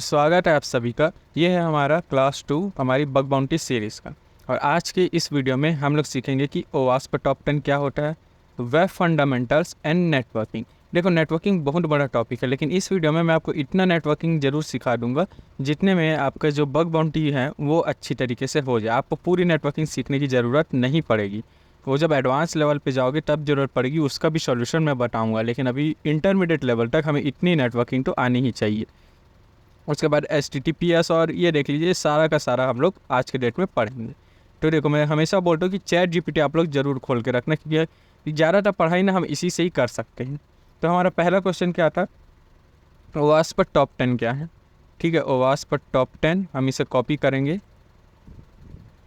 स्वागत है आप सभी का। ये है हमारा क्लास 2 हमारी बग बाउंटी सीरीज़ का। और आज के इस वीडियो में हम लोग सीखेंगे कि ओवास्प टॉप 10 क्या होता है, वेब फंडामेंटल्स एंड नेटवर्किंग। देखो, नेटवर्किंग बहुत बड़ा टॉपिक है, लेकिन इस वीडियो में मैं आपको इतना नेटवर्किंग ज़रूर सिखा दूंगा जितने में आपका जो बग बाउंटी है वो अच्छी तरीके से हो जाए। आपको पूरी नेटवर्किंग सीखने की ज़रूरत नहीं पड़ेगी। वो जब एडवांस लेवल पे जाओगे तब ज़रूरत पड़ेगी, उसका भी सॉल्यूशन मैं बताऊंगा। लेकिन अभी इंटरमीडिएट लेवल तक हमें इतनी नेटवर्किंग तो आनी ही चाहिए। उसके बाद HTTPS और ये देख लीजिए, सारा का सारा हम लोग आज के डेट में पढ़ेंगे। तो देखो, मैं हमेशा बोलता हूँ कि ChatGPT आप लोग ज़रूर खोल के रखना, क्योंकि ज़्यादातर पढ़ाई ना हम इसी से ही कर सकते हैं। तो हमारा पहला क्वेश्चन क्या था, ओवास्प टॉप 10 क्या है। ठीक है, ओवास्प टॉप 10 हम इसे कॉपी करेंगे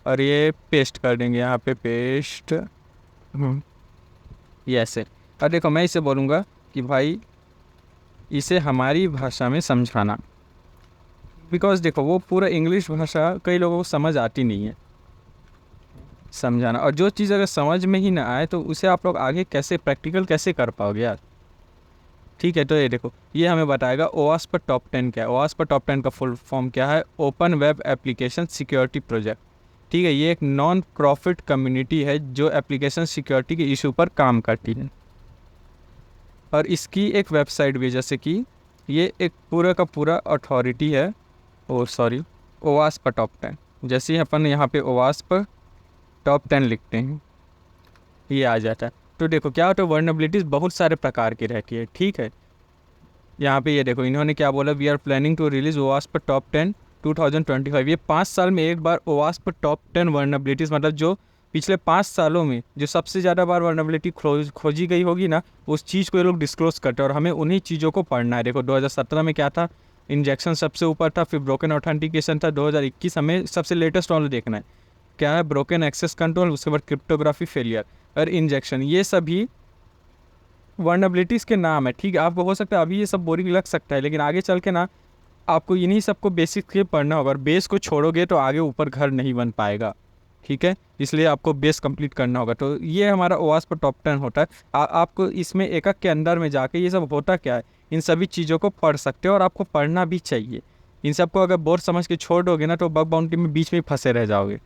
और ये पेस्ट कर देंगे यहाँ पे, पेस्ट। ये ऐसे। और देखो, मैं इसे बोलूँगा कि भाई इसे हमारी भाषा में समझाना, बिकॉज देखो वो पूरा इंग्लिश भाषा कई लोगों को समझ आती नहीं है समझाना। और जो चीज़ अगर समझ में ही ना आए तो उसे आप लोग आगे कैसे प्रैक्टिकल कैसे कर पाओगे यार। ठीक है, तो ये देखो, ये हमें बताएगा ओवास्प टॉप 10 क्या है। ओवास्प टॉप 10 का फुल फॉर्म क्या है, open web application security project. ठीक है, ये एक नॉन प्रॉफिट कम्युनिटी है जो एप्लीकेशन सिक्योरिटी के इशू पर काम करती है। और इसकी एक वेबसाइट भी है, जैसे कि ये एक पूरा का पूरा अथॉरिटी है। ओ सॉरी, ओवास्प टॉप 10। जैसे ही अपन यहाँ पे ओवास्प टॉप 10 लिखते हैं ये आ जाता है। तो देखो क्या होता है, वर्नेबिलिटीज़ बहुत सारे प्रकार की रहती है। ठीक है, यहाँ पे ये देखो इन्होंने क्या बोला, we are planning to release ओवास्प टॉप 10 2025। ये 5 साल में एक बार ओवास्प टॉप 10 वर्नेबिलिटीज़, मतलब जो पिछले 5 सालों में जो सबसे ज़्यादा बार वर्नेबिलिटी खोजी गई होगी ना, उस चीज़ को ये लोग डिस्क्लोज करते हैं और हमें उन्हीं चीज़ों को पढ़ना है। देखो 2017 में क्या था, इंजेक्शन सबसे ऊपर था, फिर ब्रोकन ऑथेंटिकेशन था। 2021 हमें सबसे लेटेस्ट वाला देखना है, क्या है, ब्रोकन एक्सेस कंट्रोल, उसके बाद क्रिप्टोग्राफी फेलियर और इंजेक्शन। ये सभी वर्नेबिलिटीज़ के नाम है। ठीक है, आपको हो सकता है अभी ये सब बोरिंग लग सकता है, लेकिन आगे चल के ना आपको इन्हीं सबको बेसिक के पढ़ना होगा। और बेस को छोड़ोगे तो आगे ऊपर घर नहीं बन पाएगा। ठीक है, इसलिए आपको बेस कंप्लीट करना होगा। तो ये हमारा ओवास्प टॉप 10 होता है। आपको इसमें एकक के अंदर में जाके ये सब होता क्या है, इन सभी चीज़ों को पढ़ सकते हो और आपको पढ़ना भी चाहिए। इन सबको अगर बोर समझ के छोड़ दोगे ना तो बग बाउंटी में बीच में फंसे रह जाओगे।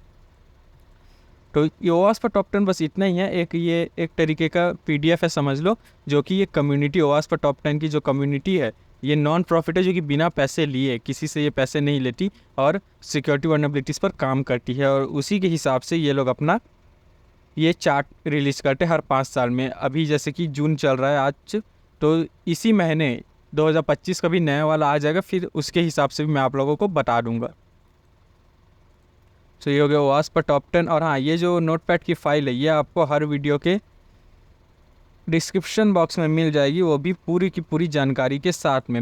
तो ये ओवास्प टॉप 10 बस इतना ही है। ये एक तरीके का PDF है समझ लो, जो कि ये कम्युनिटी ओवास्प टॉप 10 की जो कम्युनिटी है ये नॉन प्रॉफिट है, जो कि बिना पैसे लिए, किसी से ये पैसे नहीं लेती और सिक्योरिटी वर्नेबिलिटीज़ पर काम करती है। और उसी के हिसाब से ये लोग अपना ये चार्ट रिलीज़ करते हैं हर 5 साल में। अभी जैसे कि जून चल रहा है आज, तो इसी महीने 2025 का भी नया वाला आ जाएगा, फिर उसके हिसाब से भी मैं आप लोगों को बता दूंगा। तो ये हो गया ओवास्प टॉप 10। और हाँ, ये जो नोटपैड की फ़ाइल है ये आपको हर वीडियो के डिस्क्रिप्शन बॉक्स में मिल जाएगी, वो भी पूरी की पूरी जानकारी के साथ में।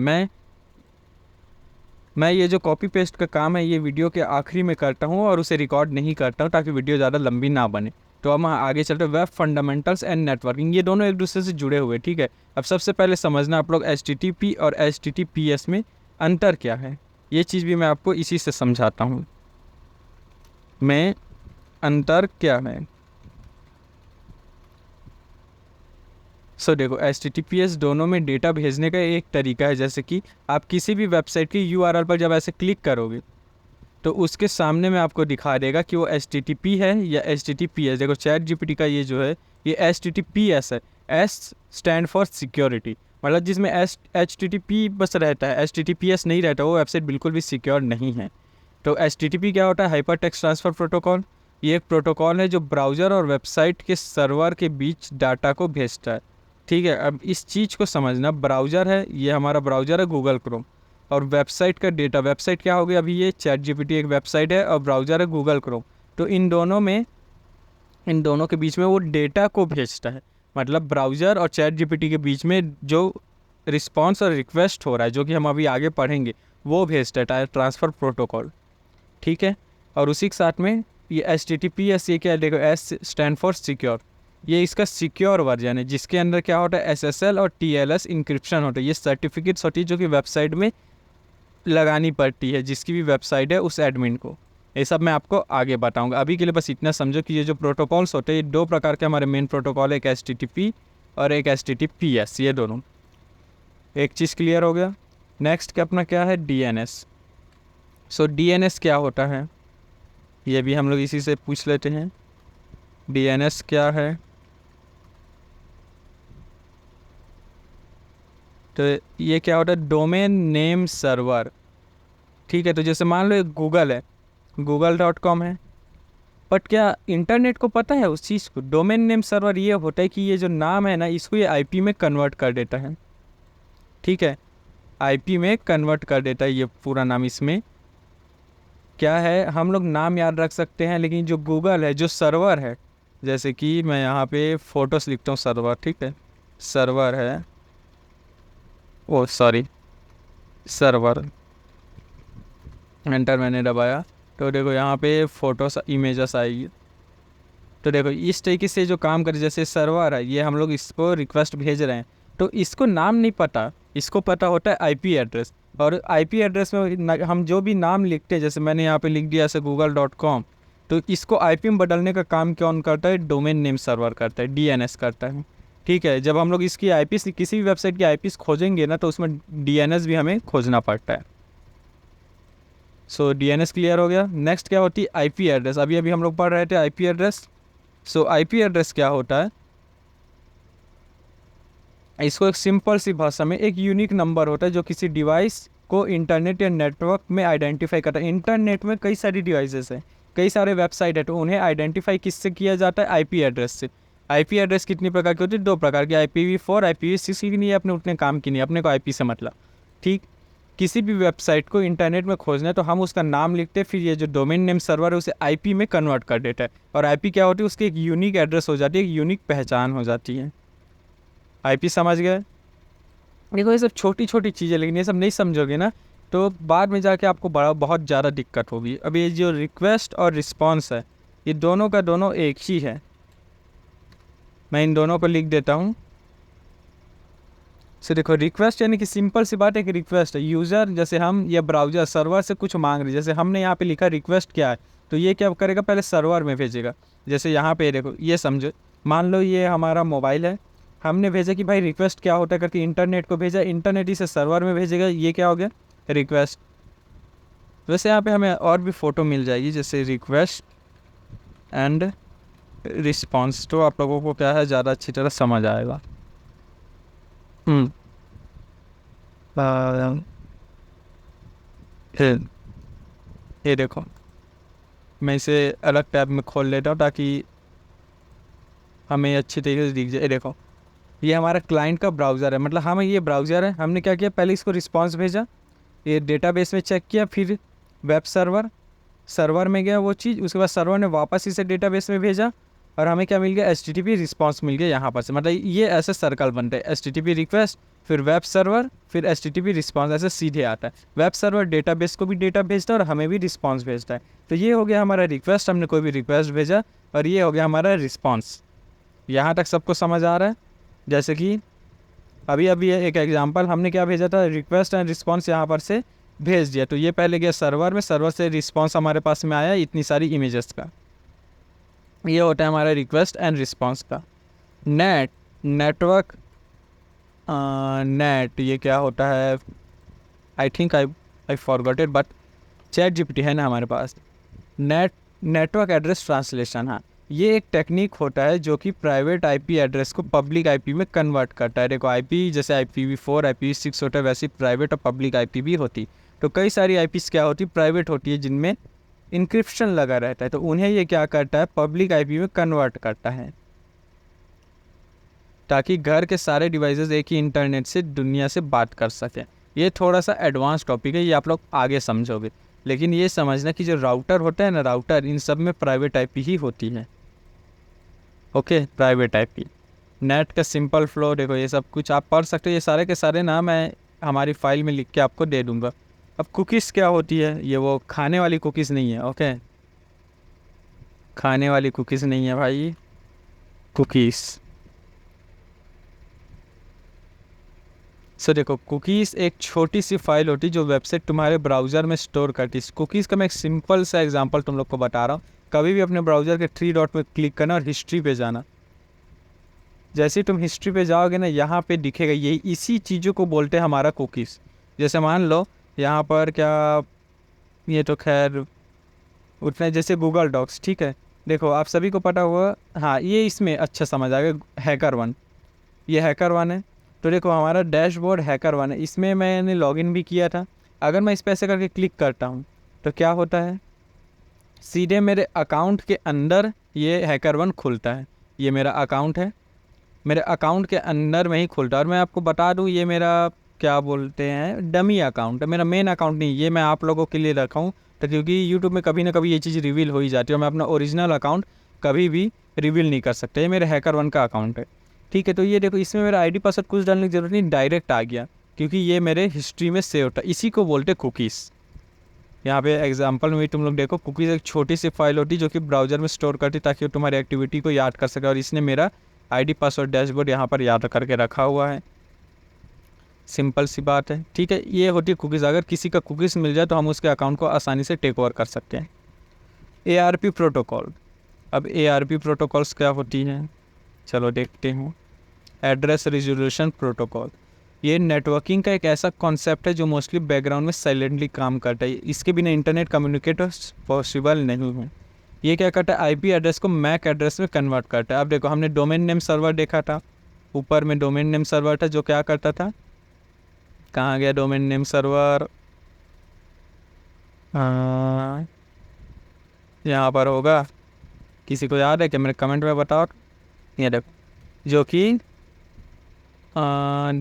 मैं ये जो कॉपी पेस्ट का काम है ये वीडियो के आखिरी में करता हूँ और उसे रिकॉर्ड नहीं करता हूँ ताकि वीडियो ज़्यादा लंबी ना बने। तो अब हम आगे चलते हैं, वेब फंडामेंटल्स एंड नेटवर्किंग, ये दोनों एक दूसरे से जुड़े हुए। ठीक है, अब सबसे पहले समझना आप लोग HTTP और HTTPS में अंतर क्या है। ये चीज़ भी मैं आपको इसी से समझाता हूँ, मैं अंतर क्या है। देखो, HTTPS दोनों में डेटा भेजने का एक तरीका है। जैसे कि आप किसी भी वेबसाइट की URL पर जब ऐसे क्लिक करोगे तो उसके सामने में आपको दिखा देगा कि वो HTTP है या HTTPS। देखो ChatGPT का ये जो है ये HTTPS है। S स्टैंड फॉर सिक्योरिटी, मतलब जिसमें HTTP बस रहता है, HTTPS नहीं रहता, वो वेबसाइट बिल्कुल भी सिक्योर नहीं है। तो HTTP क्या होता है, हाइपर टेक्स्ट ट्रांसफ़र प्रोटोकॉल। ये एक प्रोटोकॉल है जो ब्राउज़र और वेबसाइट के सर्वर के बीच डाटा को भेजता है। ठीक है, अब इस चीज़ को समझना, ब्राउज़र है, ये हमारा ब्राउज़र है गूगल क्रोम, और वेबसाइट का डेटा, वेबसाइट क्या होगी, अभी ये ChatGPT एक वेबसाइट है और ब्राउज़र है गूगल क्रोम। तो इन दोनों के बीच में वो डेटा को भेजता है। मतलब ब्राउज़र और ChatGPT के बीच में जो रिस्पॉन्स और रिक्वेस्ट हो रहा है, जो कि हम अभी आगे पढ़ेंगे, वो भेजता है ट्रांसफ़र प्रोटोकॉल। ठीक है, और उसी के साथ में ये HTTPS, ये क्या, देखो S स्टैंड फॉर सिक्योर, ये इसका सिक्योर वर्जन है जिसके अंदर क्या होता है, SSL और TLS इंक्रिप्शन होता है। ये सर्टिफिकेट्स होती है जो कि वेबसाइट में लगानी पड़ती है, जिसकी भी वेबसाइट है उस एडमिन को। ये सब मैं आपको आगे बताऊंगा। अभी के लिए बस इतना समझो कि ये जो प्रोटोकॉल्स होते हैं ये 2 प्रकार के हमारे मेन प्रोटोकॉल है, एक HTTP और एक HTTPS। ये दोनों, एक चीज़ क्लियर हो गया। नेक्स्ट का अपना क्या है, DNS। सो डीएनएस क्या होता है, ये भी हम लोग इसी से पूछ लेते हैं। डीएनएस क्या है? तो ये क्या होता है, डोमेन नेम सर्वर। ठीक है, तो जैसे मान लो एक गूगल है, google.com है, बट क्या इंटरनेट को पता है उस चीज़ को? डोमेन नेम सर्वर ये होता है कि ये जो नाम है ना, इसको ये आईपी में कन्वर्ट कर देता है। ठीक है, आईपी में कन्वर्ट कर देता है ये पूरा नाम। इसमें क्या है, हम लोग नाम याद रख सकते हैं, लेकिन जो गूगल है, जो सर्वर है, जैसे कि मैं यहाँ पे फोटोस लिखता हूँ सर्वर, ठीक है, सर्वर है, ओ सॉरी, सर्वर, एंटर मैंने दबाया, तो देखो यहाँ पे फोटोस इमेजेस आएगी। तो देखो इस तरीके से जो काम करे, जैसे सर्वर है, ये हम लोग इसको रिक्वेस्ट भेज रहे हैं, तो इसको नाम नहीं पता, इसको पता होता है आईपी एड्रेस। और आईपी एड्रेस में हम जो भी नाम लिखते हैं, जैसे मैंने यहाँ पे लिख दिया ऐसे google.com, तो इसको आईपी में बदलने का काम कौन करता है? डोमेन नेम सर्वर करता है, डीएनएस करता है। ठीक है, जब हम लोग इसकी आईपी, किसी भी वेबसाइट की आईपी खोजेंगे ना, तो उसमें डीएनएस भी हमें खोजना पड़ता है। सो डीएनएस क्लियर हो गया। नेक्स्ट क्या होती है? IP address. अभी अभी हम लोग पढ़ रहे थे आईपी एड्रेस। सो आईपी एड्रेस क्या होता है? इसको एक सिंपल सी भाषा में एक यूनिक नंबर होता है जो किसी डिवाइस को इंटरनेट या नेटवर्क में आइडेंटिफाई करता है। इंटरनेट में कई सारी डिवाइसेस हैं, कई सारे वेबसाइट है, तो उन्हें आइडेंटिफाई किससे किया जाता है? आईपी एड्रेस से। आईपी एड्रेस कितनी प्रकार की होती है? दो प्रकार की, IPv4, IPv6 की नहीं है, अपने उतने काम की नहीं, अपने को आईपी से मतलब। ठीक, किसी भी वेबसाइट को इंटरनेट में खोजना है तो हम उसका नाम लिखते हैं, फिर ये जो डोमेन नेम सर्वर है उसे आईपी में कन्वर्ट कर देता है। और आईपी क्या होती है? उसकी एक यूनिक एड्रेस हो जाती है, एक यूनिक पहचान हो जाती है। आईपी समझ गए? देखो ये सब छोटी छोटी चीज़ें, लेकिन ये सब नहीं समझोगे ना तो बाद में जाके आपको बड़ा बहुत ज़्यादा दिक्कत होगी। अब ये जो रिक्वेस्ट और रिस्पॉन्स है, ये दोनों का दोनों एक ही है। मैं इन दोनों को लिख देता हूँ। सो देखो, रिक्वेस्ट यानी कि सिंपल सी बात है कि रिक्वेस्ट है, यूज़र जैसे हम या ब्राउज़र सर्वर से कुछ मांग रही है, जैसे हमने यहाँ पे लिखा रिक्वेस्ट क्या है, तो ये क्या करेगा? पहले सर्वर में भेजेगा। जैसे यहाँ पे देखो, ये समझो, मान लो ये हमारा मोबाइल है, हमने भेजा कि भाई रिक्वेस्ट क्या होता है करके इंटरनेट को भेजा, इंटरनेट इसे सर्वर में भेजेगा, ये क्या हो गया? रिक्वेस्ट। वैसे यहाँ पे हमें और भी फ़ोटो मिल जाएगी, जैसे रिक्वेस्ट एंड रिस्पॉन्स, तो आप लोगों को क्या है ज़्यादा अच्छी तरह समझ आएगा। ये देखो, मैं इसे अलग टैब में खोल लेता हूँ ताकि हमें अच्छी तरीके से दिख जाए। ये देखो, ये हमारा क्लाइंट का ब्राउज़र है, मतलब हमें ये ब्राउज़र है, हमने क्या किया? पहले इसको रिस्पॉन्स भेजा, ये डेटाबेस में चेक किया, फिर वेब सर्वर में गया वो चीज़, उसके बाद सर्वर ने वापस इसे डेटाबेस में भेजा, और हमें क्या मिल गया? HTTP रिस्पॉन्स मिल गया यहाँ पर से। मतलब ये ऐसे सर्कल बनते हैं, HTTP रिक्वेस्ट, फिर वेब सर्वर, फिर HTTP रिस्पॉन्स, ऐसे सीधे आता है। वेब सर्वर डेटाबेस को भी डेटा भेजता है और हमें भी रिस्पॉन्स भेजता है। तो ये हो गया हमारा रिक्वेस्ट, हमने कोई भी रिक्वेस्ट भेजा, और ये हो गया हमारा रिस्पॉन्स। यहाँ तक सबको समझ आ रहा है? जैसे कि अभी अभी एक एग्जांपल, हमने क्या भेजा था? रिक्वेस्ट एंड रिस्पॉन्स यहाँ पर से भेज दिया, तो ये पहले गया सर्वर में, सर्वर से रिस्पॉन्स हमारे पास में आया इतनी सारी इमेजेस का। ये होता है हमारा रिक्वेस्ट एंड रिस्पॉन्स का। नेटवर्क, नेट, ये क्या होता है? I think I forgot it, but ChatGPT है ना हमारे पास। नेटवर्क एड्रेस ट्रांसलेशन, हाँ, ये एक टेक्निक होता है जो कि प्राइवेट आईपी एड्रेस को पब्लिक आईपी में कन्वर्ट करता है। देखो आईपी जैसे IPv4, IPv6 होता है, वैसे प्राइवेट और पब्लिक आईपी भी होती। तो कई सारी आईपीज़ क्या होती? प्राइवेट होती है, जिनमें इंक्रिप्शन लगा रहता है, तो उन्हें ये क्या करता है? पब्लिक आईपी में कन्वर्ट करता है, ताकि घर के सारे डिवाइसेस एक ही इंटरनेट से दुनिया से बात कर सकें। ये थोड़ा सा एडवांस टॉपिक है, ये आप लोग आगे समझोगे, लेकिन ये समझना कि जो राउटर होता है ना, राउटर, इन सब में प्राइवेट आईपी ही होती है। Okay, private IP. नेट का सिंपल फ्लो, देखो ये सब कुछ आप पढ़ सकते हो, ये सारे के सारे नाम मैं हमारी फाइल में लिख के आपको दे दूँगा। अब कुकीज़ क्या होती है? ये वो खाने वाली कुकीज़ नहीं है, ओके, खाने वाली कुकीज़ नहीं है भाई, कुकीज़। सो देखो, कुकीज़ एक छोटी सी फाइल होती है जो वेबसाइट तुम्हारे ब्राउज़र में स्टोर करती है। कुकीज़ का मैं एक सिंपल सा एग्जांपल तुम लोग को बता रहा हूँ। कभी भी अपने ब्राउज़र के 3 डॉट पे क्लिक करना और हिस्ट्री पे जाना। जैसे ही तुम हिस्ट्री पे जाओगे ना, यहाँ पे दिखेगा, यही इसी चीज़ों को बोलते हैं हमारा कुकीज़। जैसे मान लो यहाँ पर क्या ये तो खैर उतना, जैसे गूगल डॉक्स, ठीक है। देखो आप सभी को पता हुआ, हाँ ये इसमें अच्छा समझ आ गया, हैकर वन, ये हैकर वन है। तो देखो हमारा डैशबोर्ड हैकर वन है, इसमें मैंने लॉगिन भी किया था। अगर मैं इस पे ऐसे करके क्लिक करता हूँ तो क्या होता है, सीधे मेरे अकाउंट के अंदर ये हैकर वन खुलता है। ये मेरा अकाउंट है, मेरे अकाउंट के अंदर में ही खुलता है। और मैं आपको बता दूँ, ये मेरा क्या बोलते हैं डमी अकाउंट है, मेरा मेन अकाउंट नहीं। ये मैं आप लोगों के लिए रखा हूँ, तो क्योंकि यूट्यूब में कभी ना कभी ये चीज़ रिवील हो ही जाती है और मैं अपना ओरिजिनल अकाउंट कभी भी रिवील नहीं कर सकते। ये मेरे हैकर वन का अकाउंट है, ठीक है। तो ये देखो इसमें मेरा आईडी पासवर्ड कुछ डालने की ज़रूरत नहीं, डायरेक्ट आ गया, क्योंकि ये मेरे हिस्ट्री में सेव होता है। इसी को बोलते कुकीज़। यहाँ पे एग्जांपल में तुम लोग देखो, कुकीज़ एक छोटी सी फाइल होती है जो कि ब्राउज़र में स्टोर करती, ताकि वो तुम्हारी एक्टिविटी को याद कर सके। और इसने मेरा आईडी पासवर्ड डैशबोर्ड यहाँ पर याद करके रखा हुआ है। सिंपल सी बात है, ठीक है। ये होती है कुकीज़। अगर किसी का कुकीज़ मिल जाए तो हम उसके अकाउंट को आसानी से टेक ओवर कर सकते हैं। ARP protocol. अब ARP प्रोटोकॉल्स क्या होती हैं, चलो देखते हैं। एड्रेस रिजोल्यूशन प्रोटोकॉल, ये नेटवर्किंग का एक ऐसा कॉन्सेप्ट है जो मोस्टली बैकग्राउंड में साइलेंटली काम करता है। इसके बिना इंटरनेट कम्युनिकेट पॉसिबल नहीं है। ये क्या करता है, आईपी एड्रेस को मैक एड्रेस में कन्वर्ट करता है। अब देखो हमने डोमेन नेम सर्वर देखा था, ऊपर में डोमेन नेम सर्वर था जो क्या करता था, कहाँ गया डोमेन नेम सर्वर, यहाँ पर होगा, किसी को याद है क्या, मेरे कमेंट में बताओ। ये देखो जो कि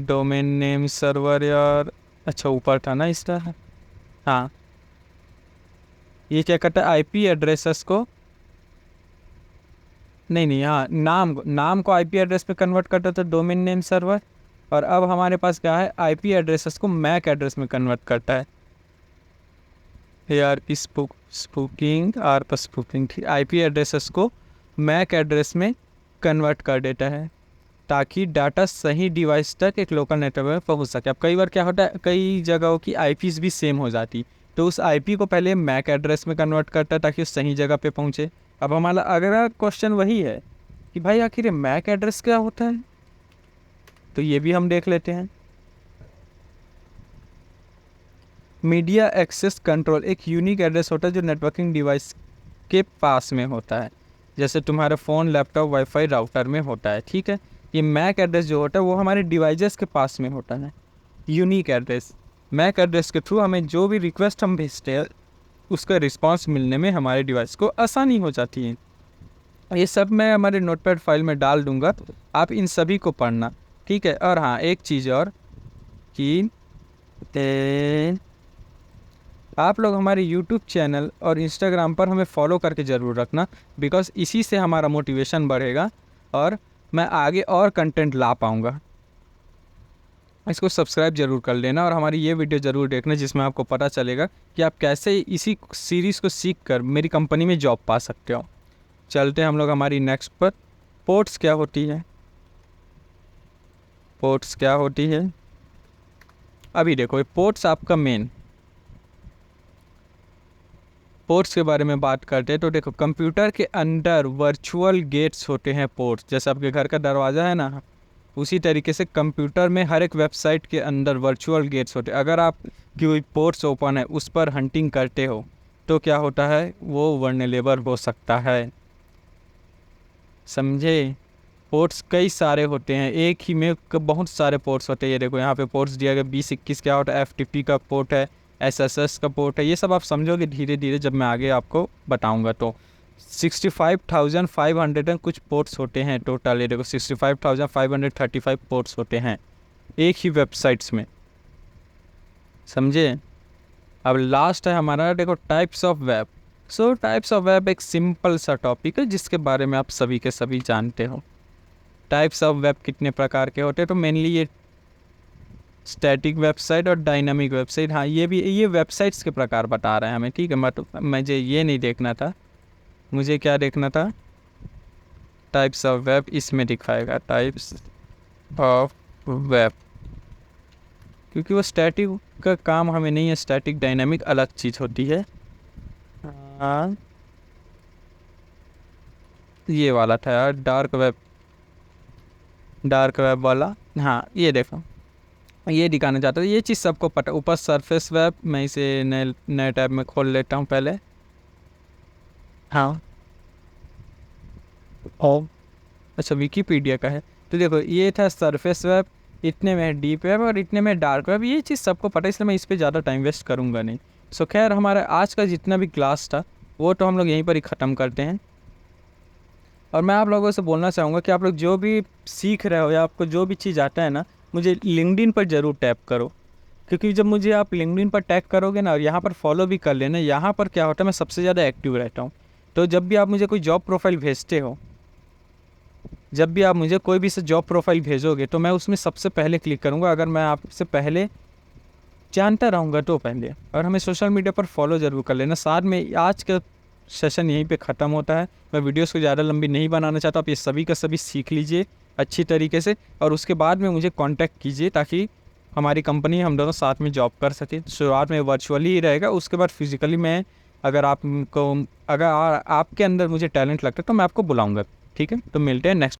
डोमेन नेम सर्वर यार, अच्छा ऊपर था ना इसका, हाँ। ये क्या करता है, आईपी एड्रेसेस को, नहीं हाँ, नाम को आईपी एड्रेस पे कन्वर्ट करता था डोमेन नेम सर्वर। और अब हमारे पास क्या है, आईपी एड्रेसेस को मैक एड्रेस में कन्वर्ट करता है। ARP स्पूकिंग आर स्पूकिंग, ठीक, आईपी एड्रेसेस को मैक एड्रेस में कन्वर्ट कर देता है, ताकि डाटा सही डिवाइस तक एक लोकल नेटवर्क में पहुंच सके। अब कई बार क्या होता है, कई जगहों की आईपीज़ भी सेम हो जाती, तो उस आईपी को पहले मैक एड्रेस में कन्वर्ट करता है ताकि उस सही जगह पे पहुंचे। अब हमारा अगला क्वेश्चन वही है कि भाई आखिर मैक एड्रेस क्या होता है, तो ये भी हम देख लेते हैं। मीडिया एक्सेस कंट्रोल एक यूनिक एड्रेस होता है जो नेटवर्किंग डिवाइस के पास में होता है, जैसे तुम्हारे फ़ोन, लैपटॉप, वाईफाई, राउटर में होता है, ठीक है। ये मैक एड्रेस जो होता है वो हमारे डिवाइसेस के पास में होता है, यूनिक एड्रेस। मैक एड्रेस के थ्रू हमें जो भी रिक्वेस्ट हम भेजते हैं उसका रिस्पांस मिलने में हमारे डिवाइस को आसानी हो जाती है। ये सब मैं हमारे नोटपैड फाइल में डाल दूंगा, आप इन सभी को पढ़ना, ठीक है। और हाँ एक चीज़ और कि आप लोग हमारे यूट्यूब चैनल और इंस्टाग्राम पर हमें फॉलो करके ज़रूर रखना, बिकॉज़ इसी से हमारा मोटिवेशन बढ़ेगा और मैं आगे और कंटेंट ला पाऊँगा। इसको सब्सक्राइब जरूर कर लेना और हमारी ये वीडियो ज़रूर देखना, जिसमें आपको पता चलेगा कि आप कैसे इसी सीरीज़ को सीख कर मेरी कंपनी में जॉब पा सकते हो। चलते हैं हम लोग हमारी नेक्स्ट पर। पोर्ट्स क्या होती है, पोर्ट्स क्या होती है, अभी देखो पोर्ट्स आपका मेन, पोर्ट्स के बारे में बात करते हैं तो देखो कंप्यूटर के अंदर वर्चुअल गेट्स होते हैं पोर्ट्स, जैसे आपके घर का दरवाज़ा है ना, उसी तरीके से कंप्यूटर में हर एक वेबसाइट के अंदर वर्चुअल गेट्स होते हैं। अगर आप कोई पोर्ट्स ओपन है उस पर हंटिंग करते हो तो क्या होता है, वो वर्नेलेबल हो सकता है, समझे। पोर्ट्स कई सारे होते हैं, एक ही में बहुत सारे पोर्ट्स होते हैं। ये देखो यहाँ पे पोर्ट्स दिया गया 2021 क्या होता है, FTP का पोर्ट है, SSS का पोर्ट है। ये सब आप समझोगे धीरे धीरे जब मैं आगे आपको बताऊंगा। तो 65,500 एंड कुछ पोर्ट्स होते हैं टोटल। ये देखो 65,535 पोर्ट्स होते हैं एक ही वेबसाइट्स में, समझे। अब लास्ट है हमारा, देखो types of web. So types of web एक सिंपल सा टॉपिक है जिसके बारे में आप सभी के सभी जानते हो। टाइप्स ऑफ वेब कितने प्रकार के होते हैं, तो मेनली ये स्टैटिक वेबसाइट और डायनामिक वेबसाइट, हाँ ये भी, ये वेबसाइट्स के प्रकार बता रहे हैं हमें, ठीक है। मुझे ये नहीं देखना था, मुझे क्या देखना था, टाइप्स ऑफ वेब इसमें दिखाएगा टाइप्स ऑफ वेब, क्योंकि वो स्टैटिक का काम हमें नहीं है, स्टैटिक डायनामिक अलग चीज़ होती है। हाँ ये वाला था यार, डार्क वेब, डार्क वेब वाला, हाँ ये देखो ये दिखाना चाहता हूँ, ये चीज़ सबको पता। ऊपर सरफेस वेब, मैं इसे नए नए टैब में खोल लेता हूँ पहले। हाँ, और अच्छा विकीपीडिया का है। तो देखो ये था सरफेस वेब, इतने में डीप वेब और इतने में डार्क वेब। ये चीज़ सबको पता है, इसलिए मैं इस पर ज़्यादा टाइम वेस्ट करूँगा नहीं। सो खैर, हमारा आज का जितना भी क्लास था वो तो हम लोग यहीं पर ही ख़त्म करते हैं। और मैं आप लोगों से बोलना चाहूँगा कि आप लोग जो भी सीख रहे हो या आपको जो भी चीज़ आता है ना, मुझे लिंक्डइन पर ज़रूर टैप करो। क्योंकि जब मुझे आप लिंक्डइन पर टैग करोगे ना और यहाँ पर फॉलो भी कर लेना, यहाँ पर क्या होता है, मैं सबसे ज़्यादा एक्टिव रहता हूँ। तो जब भी आप मुझे कोई जॉब प्रोफाइल भेजते हो, जब भी आप मुझे कोई भी से जॉब प्रोफाइल भेजोगे, तो मैं उसमें सबसे पहले क्लिक करूँगा, अगर मैं आपसे पहले जानता रहूँगा तो पहले। और हमें सोशल मीडिया पर फॉलो ज़रूर कर लेना। साथ में आज का सेशन यहीं पे ख़त्म होता है। मैं वीडियोस को ज़्यादा लंबी नहीं बनाना चाहता। आप ये सभी का सभी सीख लीजिए अच्छी तरीके से, और उसके बाद में मुझे कांटेक्ट कीजिए ताकि हमारी कंपनी, हम दोनों साथ में जॉब कर सकें। शुरुआत में वर्चुअली ही रहेगा, उसके बाद फिज़िकली मैं, अगर आपको, अगर आपके अंदर मुझे टैलेंट लगता है तो मैं आपको बुलाऊँगा। ठीक है, तो मिलते हैं नेक्स्ट